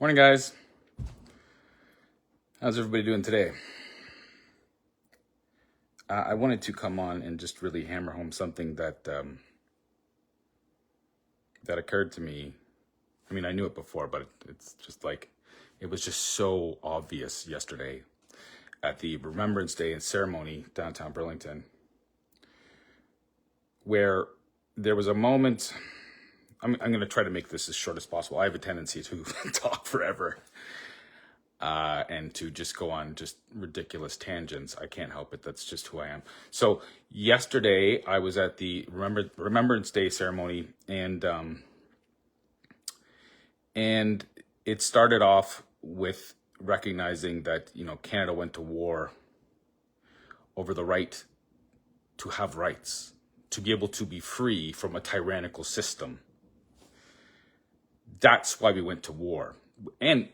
Morning, guys. How's everybody doing today? I wanted to come on and just really hammer home something that occurred to me. I mean, I knew it before, but it's just like it was just so obvious yesterday at the Remembrance Day and ceremony downtown Burlington, where there was a moment. I'm going to try to make this as short as possible. I have a tendency to talk forever. And to just go on just ridiculous tangents. I can't help it. That's just who I am. So yesterday I was at the Remembrance Day ceremony, and it started off with recognizing that, Canada went to war over the right to have rights, to be able to be free from a tyrannical system. That's why we went to war. And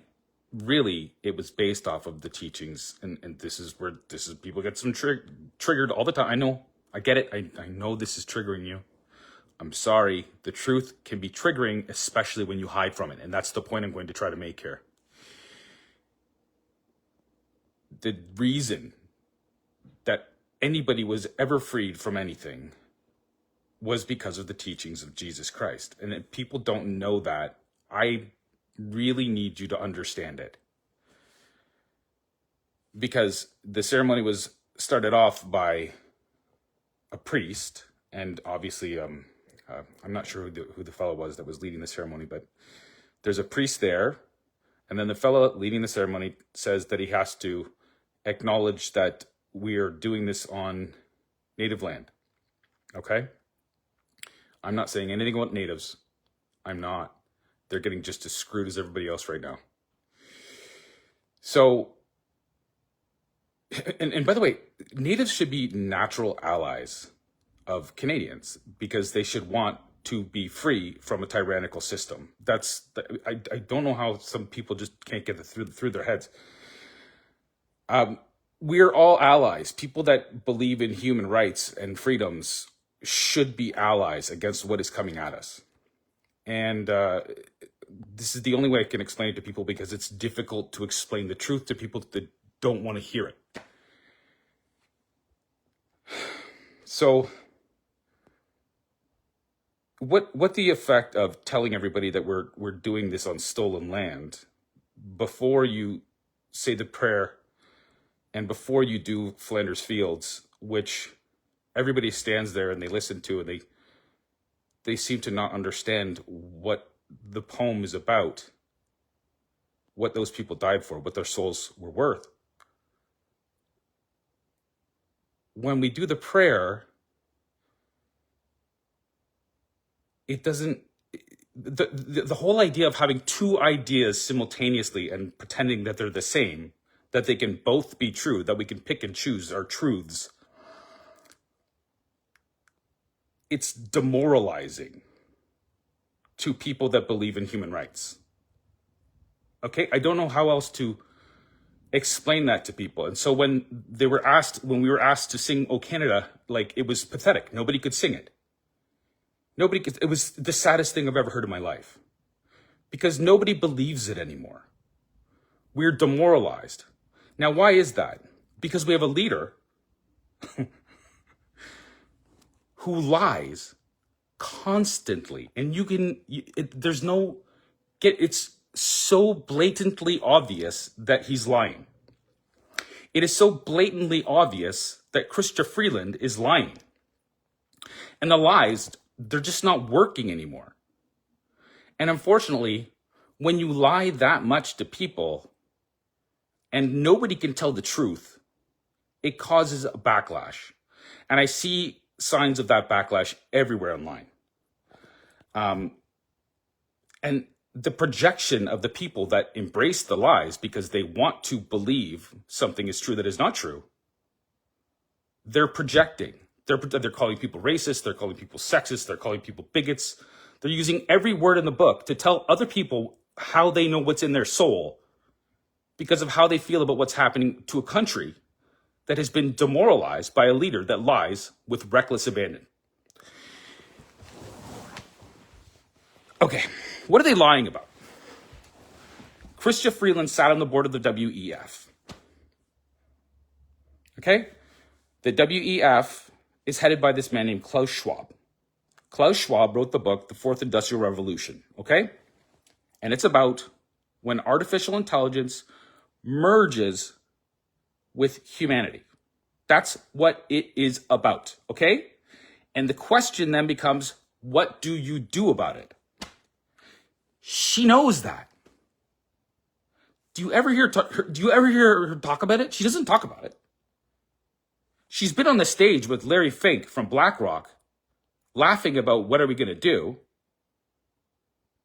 really, it was based off of the teachings, and this is people get some triggered all the time. I know, I get it. I know this is triggering you. I'm sorry. The truth can be triggering, especially when you hide from it, and that's the point I'm going to try to make here. The reason that anybody was ever freed from anything was because of the teachings of Jesus Christ, and if people don't know that, I really need you to understand it, because the ceremony was started off by a priest, and obviously I'm not sure who the fellow was that was leading the ceremony, but there's a priest there, and then the fellow leading the ceremony says that he has to acknowledge that we are doing this on native land. Okay, I'm not saying anything about natives. I'm not. They're getting just as screwed as everybody else right now. So, and by the way, natives should be natural allies of Canadians because they should want to be free from a tyrannical system. I don't know how some people just can't get it through their heads. We're all allies. People that believe in human rights and freedoms should be allies against what is coming at us. And this is the only way I can explain it to people, because it's difficult to explain the truth to people that don't want to hear it. So what the effect of telling everybody that we're doing this on stolen land before you say the prayer and before you do Flanders Fields, which everybody stands there and they listen to, and they seem to not understand what the poem is about, what those people died for, what their souls were worth. When we do the prayer, it doesn't, the whole idea of having two ideas simultaneously and pretending that they're the same, that they can both be true, that we can pick and choose our truths, it's demoralizing to people that believe in human rights. Okay, I don't know how else to explain that to people. And so when we were asked to sing "O Canada," like, it was pathetic. Nobody could sing it. It was the saddest thing I've ever heard in my life, because nobody believes it anymore. We're demoralized. Now, why is that? Because we have a leader who lies constantly, and it's so blatantly obvious that he's lying. It is so blatantly obvious that Chrystia Freeland is lying. And the lies, they're just not working anymore. And unfortunately, when you lie that much to people and nobody can tell the truth, it causes a backlash. And I see signs of that backlash everywhere online. And the projection of the people that embrace the lies because they want to believe something is true that is not true, they're projecting. They're calling people racist, they're calling people sexist, they're calling people bigots. They're using every word in the book to tell other people how they know what's in their soul because of how they feel about what's happening to a country that has been demoralized by a leader that lies with reckless abandon. Okay, what are they lying about? Chrystia Freeland sat on the board of the WEF. Okay? The WEF is headed by this man named Klaus Schwab. Klaus Schwab wrote the book, The Fourth Industrial Revolution. Okay? And it's about when artificial intelligence merges with humanity. That's what it is about. Okay? And the question then becomes, what do you do about it? She knows that. Do you ever hear her talk about it? She doesn't talk about it. She's been on the stage with Larry Fink from BlackRock laughing about what are we going to do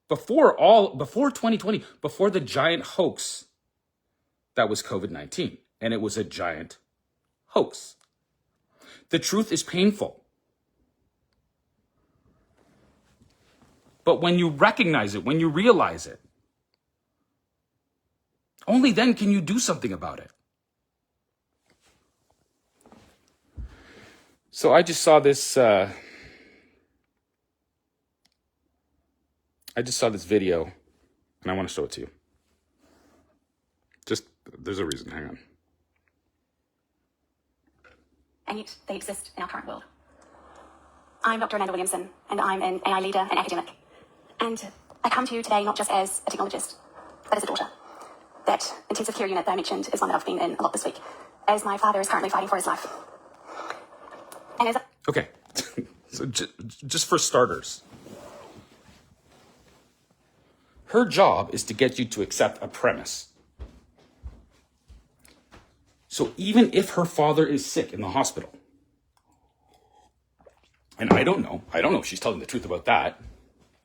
before 2020, before the giant hoax that was COVID-19. And it was a giant hoax. The truth is painful. But when you recognize it, when you realize it, only then can you do something about it. So I just saw this video, and I want to show it to you. Just, there's a reason, hang on. And yet they exist in our current world. I'm Dr. Amanda Williamson, and I'm an AI leader and academic. And I come to you today not just as a technologist, but as a daughter. That intensive care unit that I mentioned is one that I've been in a lot this week, as my father is currently fighting for his life. And as Okay, so just for starters, her job is to get you to accept a premise. So even if her father is sick in the hospital, and I don't know if she's telling the truth about that,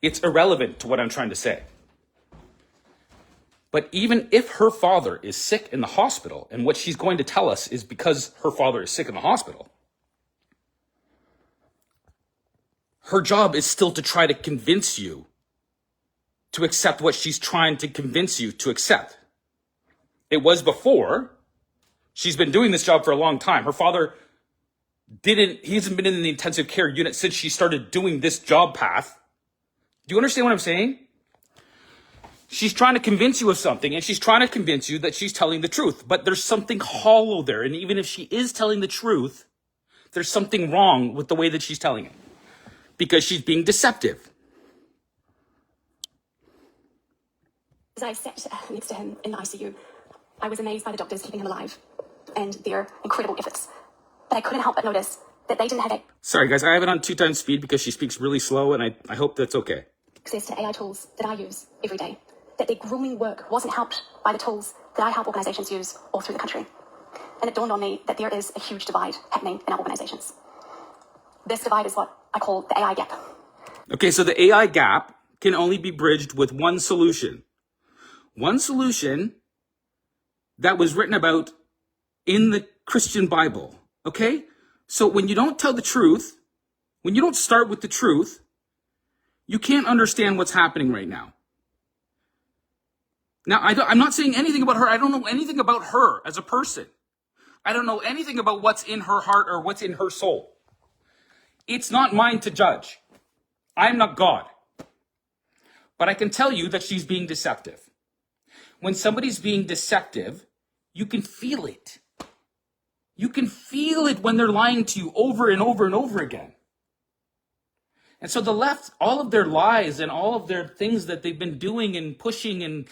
it's irrelevant to what I'm trying to say. But even if her father is sick in the hospital, and what she's going to tell us is because her father is sick in the hospital, her job is still to try to convince you to accept what she's trying to convince you to accept. It was before. She's been doing this job for a long time. Her father he hasn't been in the intensive care unit since she started doing this job path. Do you understand what I'm saying? She's trying to convince you of something, and she's trying to convince you that she's telling the truth. But there's something hollow there. And even if she is telling the truth, there's something wrong with the way that she's telling it. Because she's being deceptive. As I sat next to him in the ICU, I was amazed by the doctors keeping him alive and their incredible efforts. But I couldn't help but notice that they didn't have Sorry, guys, I have it on 2 times speed because she speaks really slow, and I hope that's okay. access to AI tools that I use every day. That their grueling work wasn't helped by the tools that I help organizations use all through the country. And it dawned on me that there is a huge divide happening in our organizations. This divide is what I call the AI gap. Okay, so the AI gap can only be bridged with one solution. One solution that was written about in the Christian Bible. Okay? So when you don't tell the truth, when you don't start with the truth, you can't understand what's happening right now. Now, I'm not saying anything about her. I don't know anything about her as a person. I don't know anything about what's in her heart or what's in her soul. It's not mine to judge. I'm not God. But I can tell you that she's being deceptive. When somebody's being deceptive, you can feel it. You can feel it when they're lying to you over and over and over again. And so the left, all of their lies and all of their things that they've been doing and pushing, and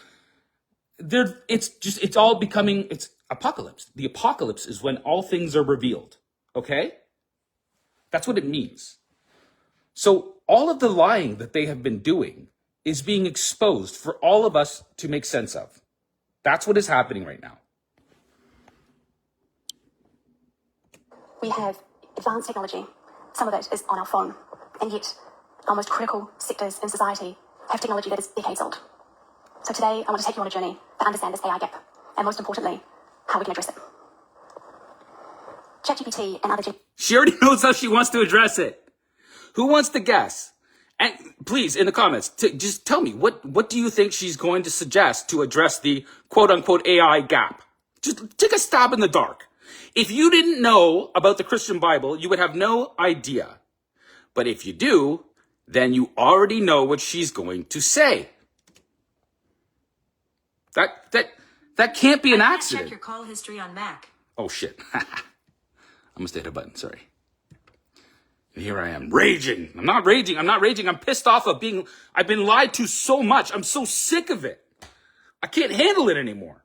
it's all becoming, it's apocalypse. The apocalypse is when all things are revealed. Okay? That's what it means. So all of the lying that they have been doing is being exposed for all of us to make sense of. That's what is happening right now. We have advanced technology. Some of it is on our phone. And yet, our most critical sectors in society have technology that is decades old. So today, I want to take you on a journey to understand this AI gap. And most importantly, how we can address it. ChatGPT and other... She already knows how she wants to address it. Who wants to guess? And please, in the comments, just tell me, what do you think she's going to suggest to address the quote-unquote AI gap? Just take a stab in the dark. If you didn't know about the Christian Bible, you would have no idea. But if you do, then you already know what she's going to say. That can't be an Check accident. your call history on Mac. Oh shit. I must hit a button, sorry. And here I am, raging. I'm not raging. I'm pissed off of I've been lied to so much. I'm so sick of it. I can't handle it anymore.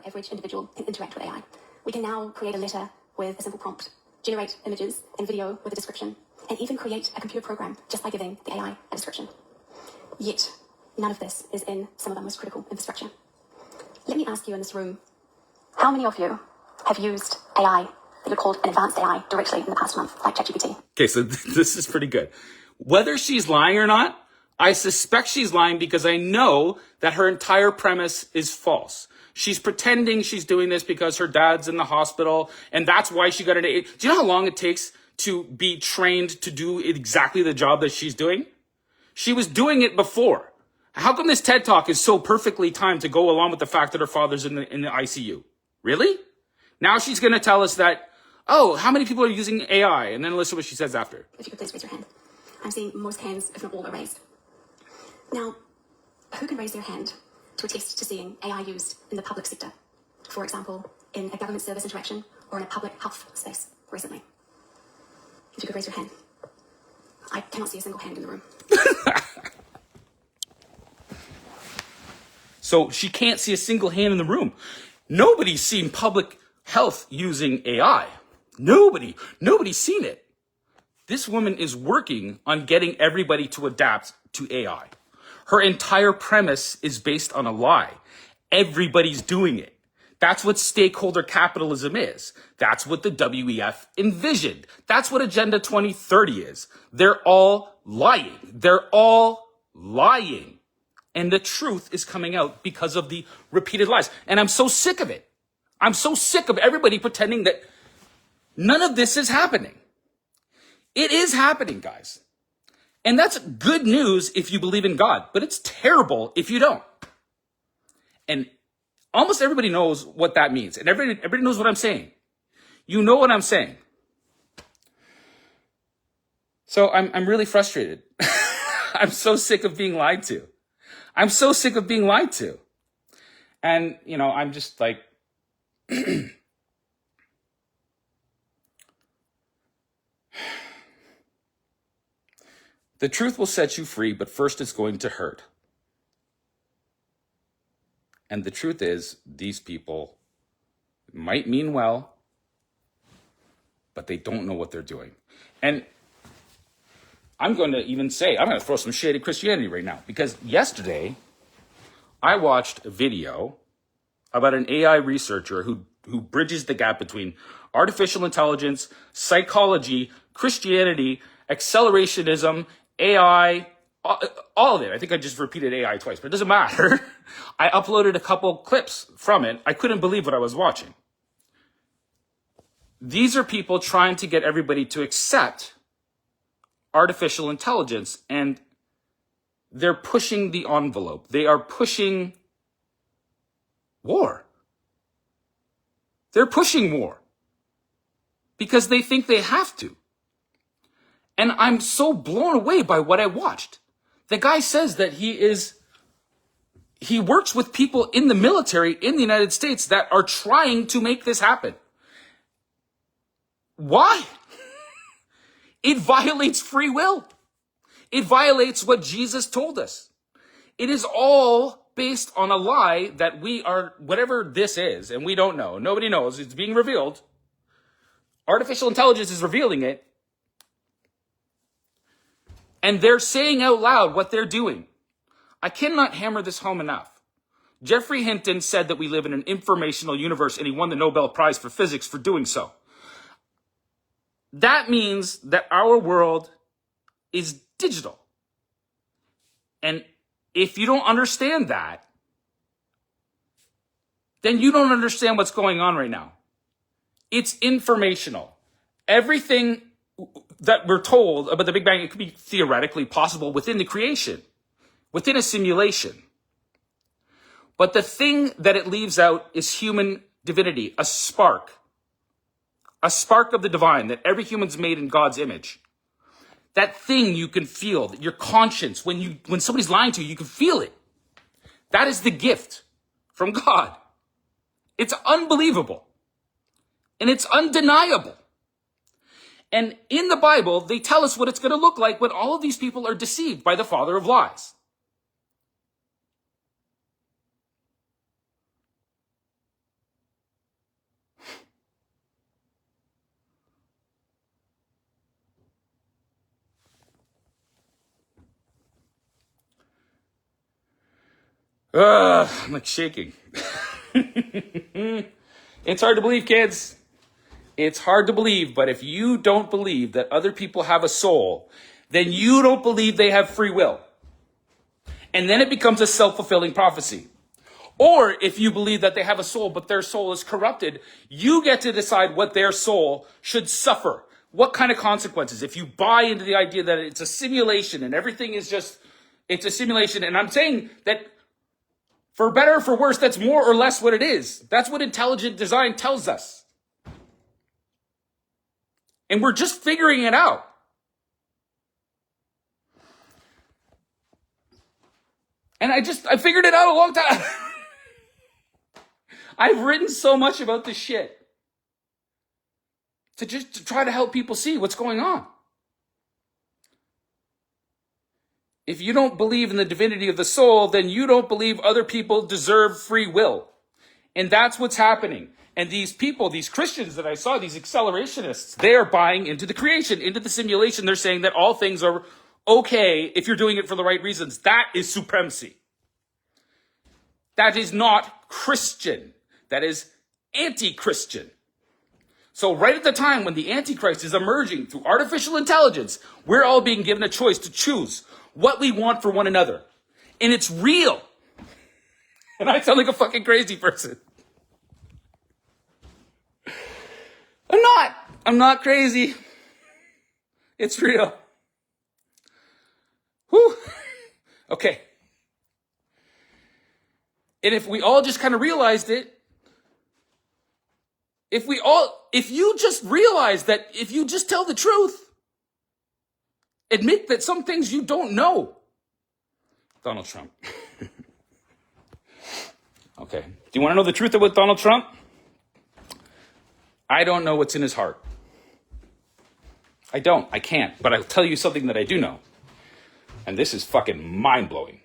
Average individual can interact with AI. We can now create a letter with a simple prompt, generate images and video with a description, and even create a computer program just by giving the AI a description. Yet, none of this is in some of our most critical infrastructure. Let me ask you in this room, how many of you have used AI that you called an advanced AI directly in the past month, like ChatGPT? Okay, so this is pretty good. Whether she's lying or not, I suspect she's lying because I know that her entire premise is false. She's pretending she's doing this because her dad's in the hospital, and that's why she got an A. Do you know how long it takes to be trained to do exactly the job that she's doing? She was doing it before. How come this TED Talk is so perfectly timed to go along with the fact that her father's in the ICU? Really? Now she's going to tell us that, oh, how many people are using AI? And then listen to what she says after. If you could please raise your hand. I'm seeing most hands, if not all, are raised. Now, who can raise their hand to attest to seeing AI used in the public sector? For example, in a government service interaction or in a public health space recently? If you could raise your hand. I cannot see a single hand in the room. So she can't see a single hand in the room. Nobody's seen public health using AI. Nobody's seen it. This woman is working on getting everybody to adapt to AI. Her entire premise is based on a lie. Everybody's doing it. That's what stakeholder capitalism is. That's what the WEF envisioned. That's what Agenda 2030 is. They're all lying. And the truth is coming out because of the repeated lies. And I'm so sick of it. I'm so sick of everybody pretending that none of this is happening. It is happening, guys. And that's good news if you believe in God, but it's terrible if you don't. And almost everybody knows what that means. And everybody knows what I'm saying. You know what I'm saying. So I'm really frustrated. I'm so sick of being lied to. I'm so sick of being lied to. And, I'm just like, the truth will set you free, but first it's going to hurt. And the truth is, these people might mean well, but they don't know what they're doing. And I'm going to throw some shade at Christianity right now, because yesterday I watched a video about an AI researcher who bridges the gap between artificial intelligence, psychology, Christianity, accelerationism, AI, all of it. I think I just repeated AI twice, but it doesn't matter. I uploaded a couple clips from it. I couldn't believe what I was watching. These are people trying to get everybody to accept artificial intelligence, and they're pushing the envelope. They are pushing war. They're pushing war because they think they have to. And I'm so blown away by what I watched. The guy says that he works with people in the military in the United States that are trying to make this happen. Why? It violates free will. It violates what Jesus told us. It is all based on a lie that we are, whatever this is, and we don't know. Nobody knows. It's being revealed. Artificial intelligence is revealing it. And they're saying out loud what they're doing. I cannot hammer this home enough. Geoffrey Hinton said that we live in an informational universe, and he won the Nobel Prize for Physics for doing so. That means that our world is digital. And if you don't understand that, then you don't understand what's going on right now. It's informational. Everything that we're told about the Big Bang, it could be theoretically possible within the creation, within a simulation. But the thing that it leaves out is human divinity, a spark of the divine, that every human's made in God's image. That thing you can feel, your conscience, when somebody's lying to you, you can feel it. That is the gift from God. It's unbelievable. And it's undeniable. And in the Bible, they tell us what it's going to look like when all of these people are deceived by the father of lies. I'm like shaking. It's hard to believe, kids. It's hard to believe, but if you don't believe that other people have a soul, then you don't believe they have free will. And then it becomes a self-fulfilling prophecy. Or if you believe that they have a soul, but their soul is corrupted, you get to decide what their soul should suffer. What kind of consequences? If you buy into the idea that it's a simulation and everything is just, it's a simulation. And I'm saying that for better or for worse, that's more or less what it is. That's what intelligent design tells us. And we're just figuring it out. And I figured it out a long time. I've written so much about this shit to try to help people see what's going on. If you don't believe in the divinity of the soul, then you don't believe other people deserve free will. And that's what's happening. And these people, these Christians that I saw, these accelerationists, they are buying into the creation, into the simulation. They're saying that all things are okay if you're doing it for the right reasons. That is supremacy. That is not Christian. That is anti-Christian. So right at the time when the Antichrist is emerging through artificial intelligence, we're all being given a choice to choose what we want for one another. And it's real. And I sound like a fucking crazy person. I'm not crazy. It's real. Whew. Okay. And if we all just kind of realized it, if you just realize that if you just tell the truth, admit that some things you don't know. Donald Trump. Okay. Do you want to know the truth about Donald Trump? I don't know what's in his heart. I don't. I can't. But I'll tell you something that I do know. And this is fucking mind-blowing.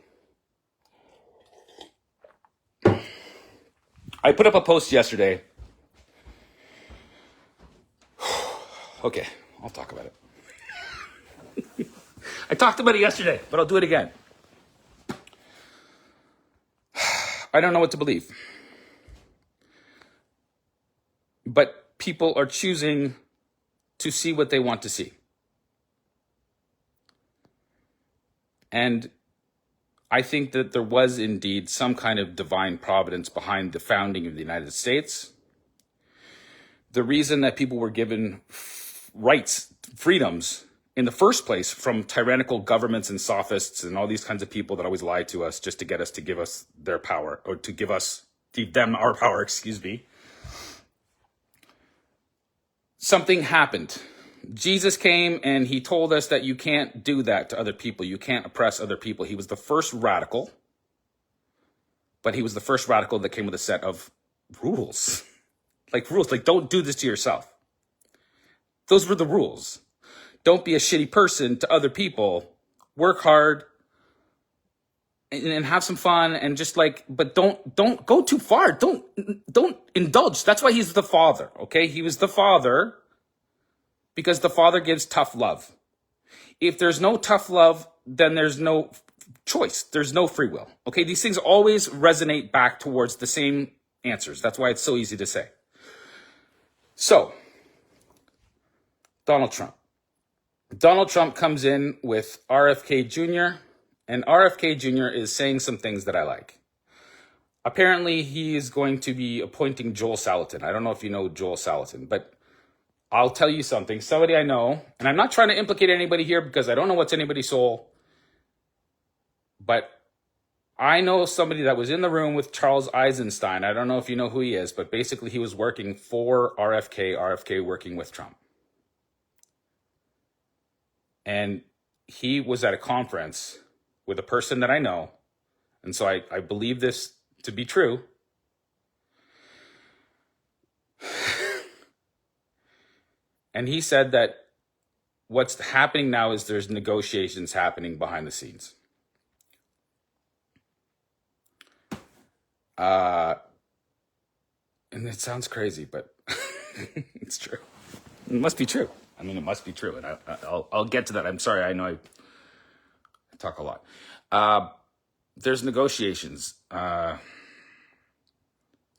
I put up a post yesterday. Okay, I'll talk about it. I talked about it yesterday, but I'll do it again. I don't know what to believe. But people are choosing to see what they want to see. And I think that there was indeed some kind of divine providence behind the founding of the United States. The reason that people were given rights, freedoms in the first place from tyrannical governments and sophists and all these kinds of people that always lie to us just to get us to give us their power, or to give them our power, excuse me. Something happened. Jesus came and he told us that you can't do that to other people. You can't oppress other people. He was the first radical, but he was the first radical that came with a set of rules. Like don't do this to yourself. Those were the rules. Don't be a shitty person to other people. Work hard and have some fun and just but don't go too far. Don't indulge. That's why he's the father, okay? He was the father because the father gives tough love. If there's no tough love, then there's no choice. There's no free will, okay? These things always resonate back towards the same answers. That's why it's so easy to say. So, Donald Trump. Donald Trump comes in with RFK Jr., and RFK Jr. is saying some things that I like. Apparently, he is going to be appointing Joel Salatin. I don't know if you know Joel Salatin, but I'll tell you something. Somebody I know, and I'm not trying to implicate anybody here because I don't know what's anybody's soul, but I know somebody that was in the room with Charles Eisenstein. I don't know if you know who he is, but basically he was working for RFK working with Trump. And he was at a conference with a person that I know, And so I believe this to be true. And he said that what's happening now is there's negotiations happening behind the scenes. And it sounds crazy, but it's true. It must be true. I mean, it must be true. And I'll get to that. I'm sorry. I know I talk a lot. There's negotiations.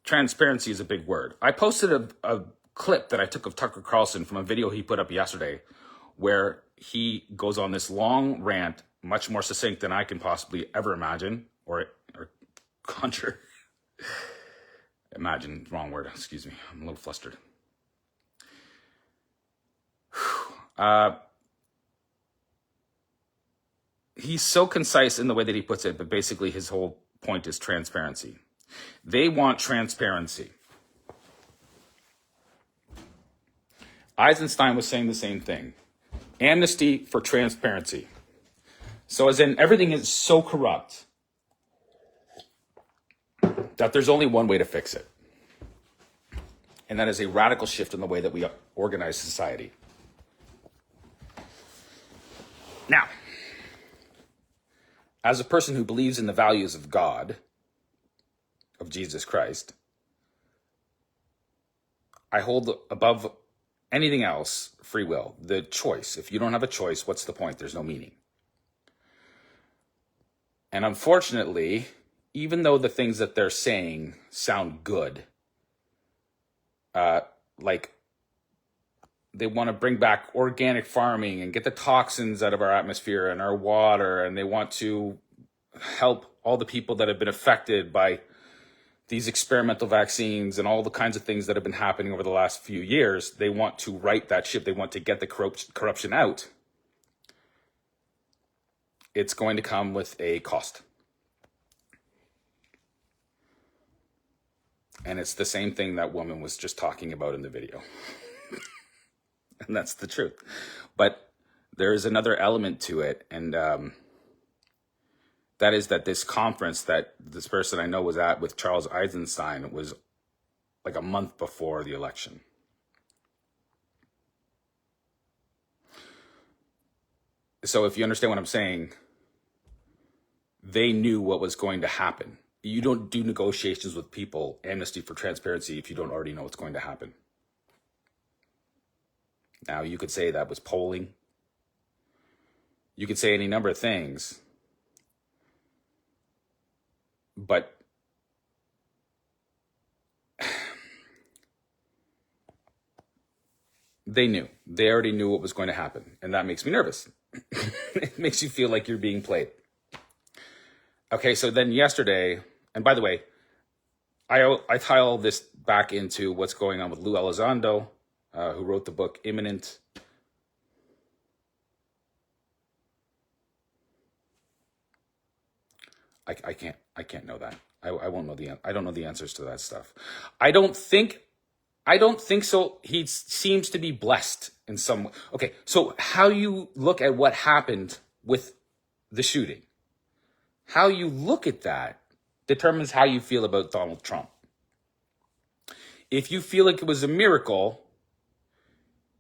Transparency is a big word. I posted a clip that I took of Tucker Carlson from a video he put up yesterday where he goes on this long rant, much more succinct than I can possibly ever imagine or conjure. Imagine, wrong word, excuse me. I'm a little flustered. He's so concise in the way that he puts it, but basically his whole point is transparency. They want transparency. Eisenstein was saying the same thing. Amnesty for transparency. So as in everything is so corrupt that there's only one way to fix it. And that is a radical shift in the way that we organize society. Now, as a person who believes in the values of God, of Jesus Christ, I hold above anything else free will, the choice. If you don't have a choice, what's the point? There's no meaning. And unfortunately, even though the things that they're saying sound good, like they want to bring back organic farming and get the toxins out of our atmosphere and our water, and they want to help all the people that have been affected by these experimental vaccines and all the kinds of things that have been happening over the last few years. They want to right that ship. They want to get the corruption out. It's going to come with a cost. And it's the same thing that woman was just talking about in the video. And that's the truth. But there is another element to it. And that is that this conference that this person I know was at with Charles Eisenstein was like a month before the election. So if you understand what I'm saying, they knew what was going to happen. You don't do negotiations with people, amnesty for transparency, if you don't already know what's going to happen. Now, you could say that was polling. You could say any number of things. But they knew. They already knew what was going to happen. And that makes me nervous. It makes you feel like you're being played. Okay, so then yesterday, and by the way, I tie all this back into what's going on with Lou Elizondo, who wrote the book Imminent. I can't know that. I won't know I don't know the answers to that stuff. I don't think so. He seems to be blessed in some way. Okay, so how you look at what happened with the shooting, how you look at that determines how you feel about Donald Trump. If you feel like it was a miracle,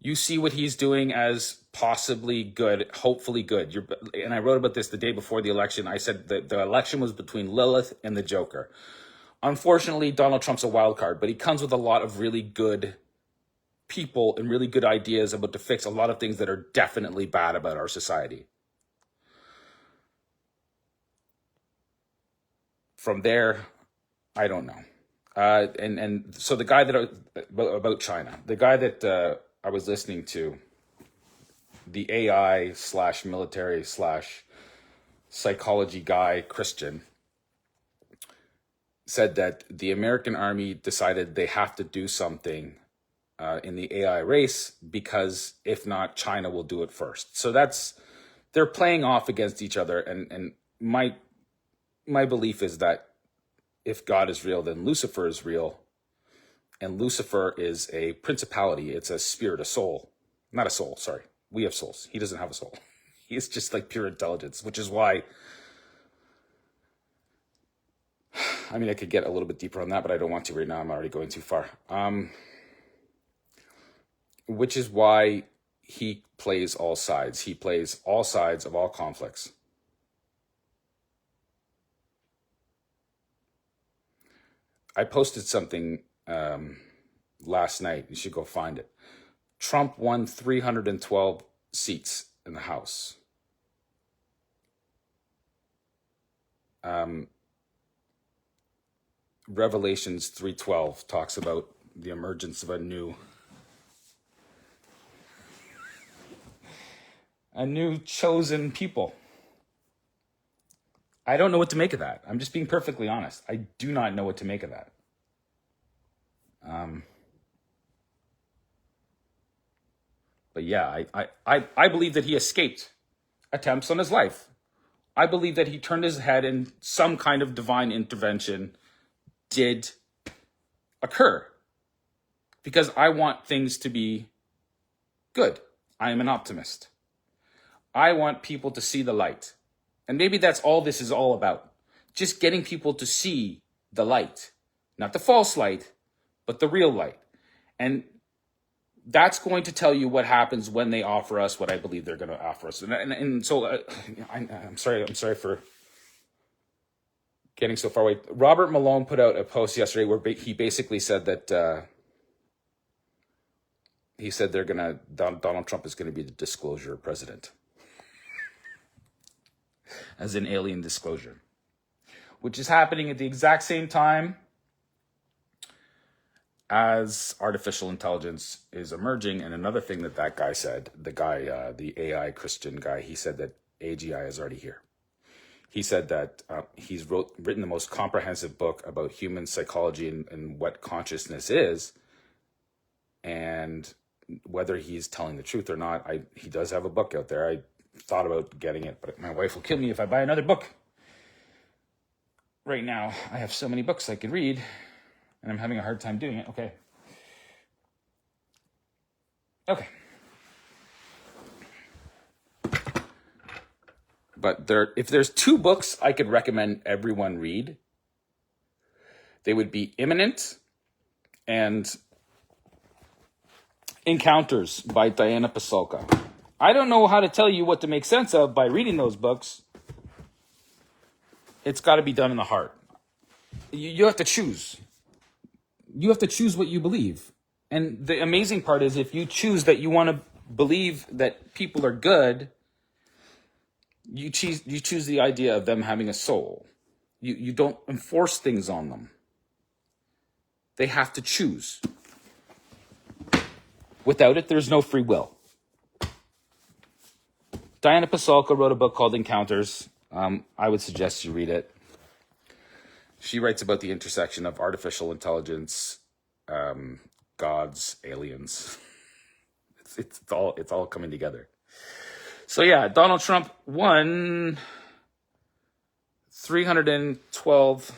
you see what he's doing as possibly good, hopefully good. And I wrote about this the day before the election. I said that the election was between Lilith and the Joker. Unfortunately, Donald Trump's a wild card, but he comes with a lot of really good people and really good ideas about to fix a lot of things that are definitely bad about our society. From there, I don't know. And so the guy about China, the guy that I was listening to, the AI / military / psychology guy, Christian, said that the American army decided they have to do something in the AI race because if not, China will do it first. So they're playing off against each other. And my belief is that if God is real, then Lucifer is real. And Lucifer is a principality. It's a spirit, a soul. Not a soul, sorry. We have souls. He doesn't have a soul. He is just like pure intelligence, which is why I mean, I could get a little bit deeper on that, but I don't want to right now. I'm already going too far. Which is why he plays all sides. He plays all sides of all conflicts. I posted something last night. You should go find it. Trump won 312 seats in the House. Revelations 3:12 talks about the emergence of a new chosen people. I don't know what to make of that. I'm just being perfectly honest. I do not know what to make of that. But yeah, I believe that he escaped attempts on his life. I believe that he turned his head and some kind of divine intervention did occur. Because I want things to be good. I am an optimist. I want people to see the light. And maybe that's all this is all about. Just getting people to see the light. Not the false light, but the real light. And that's going to tell you what happens when they offer us what I believe they're going to offer us. And so I'm sorry for getting so far away. Robert Malone put out a post yesterday where he basically said that he said Donald Trump is going to be the disclosure president. As in alien disclosure. Which is happening at the exact same time as artificial intelligence is emerging. And another thing that guy said, the AI Christian guy, he said that AGI is already here. He said that he's written the most comprehensive book about human psychology and what consciousness is. And whether he's telling the truth or not, he does have a book out there. I thought about getting it, but my wife will kill me if I buy another book. Right now, I have so many books I could read, and I'm having a hard time doing it. Okay. But if there's two books I could recommend everyone read, they would be Imminent and Encounters by Diana Pasulka. I don't know how to tell you what to make sense of by reading those books. It's got to be done in the heart. You have to choose. You have to choose what you believe. And the amazing part is if you choose that you want to believe that people are good, you choose the idea of them having a soul. You don't enforce things on them. They have to choose. Without it, there's no free will. Diana Pasulka wrote a book called Encounters. I would suggest you read it. She writes about the intersection of artificial intelligence, gods, aliens. It's all coming together. So yeah, Donald Trump won 312